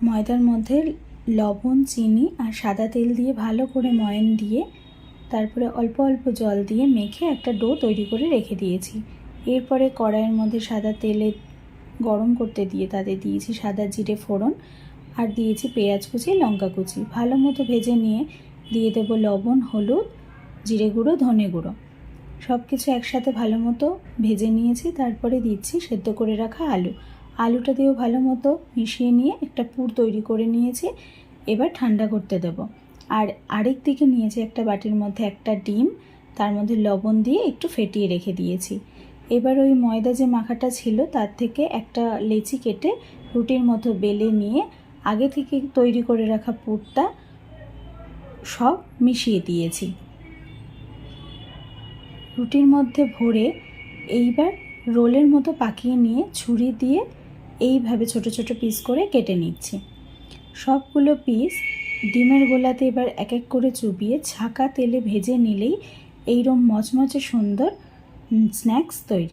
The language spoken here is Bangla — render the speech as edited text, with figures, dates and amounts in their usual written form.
ময়দার মধ্যে লবণ, চিনি আর সাদা তেল দিয়ে ভালো করে ময়ান দিয়ে তারপরে অল্প অল্প জল দিয়ে মেখে একটা ডো তৈরি করে রেখে দিয়েছি। এরপরে কড়াইয়ের মধ্যে সাদা তেলে গরম করতে দিয়ে তাতে দিয়েছি সাদা জিরে ফোড়ন আর দিয়েছি পেঁয়াজ কুচি, লঙ্কা কুচি। ভালো মতো ভেজে নিয়ে দিয়ে দেব লবণ, হলুদ, জিরে গুঁড়ো, ধনে গুঁড়ো, সব কিছু একসাথে ভালো মতো ভেজে নিয়েছি। তারপরে দিচ্ছি সেদ্ধ করে রাখা আলুটা দিয়েও ভালো মতো মিশিয়ে নিয়ে একটা পুর তৈরি করে নিয়েছি। এবার ঠান্ডা করতে দেব। আর আরেক দিকে নিয়েছি একটা বাটির মধ্যে একটা ডিম, তার মধ্যে লবণ দিয়ে একটু ফেটিয়ে রেখে দিয়েছি। এবার ওই ময়দা যে মাখাটা ছিল তার থেকে একটা লেচি কেটে রুটির মতো বেলে নিয়ে আগে থেকে তৈরি করে রাখা পুরটা সব মিশিয়ে দিয়েছি। রুটির মধ্যে ভরে এইবার রোলের মতো পাকিয়ে নিয়ে ছুরি দিয়ে এইভাবে ছোট ছোট পিস করে কেটে নিচ্ছি। সবগুলো পিস ডিমের গোলাতে এবার এক এক করে চুবিয়ে ছাঁকা তেলে ভেজে নিলেই এইরকম মচমচে সুন্দর স্ন্যাক্স তৈরি।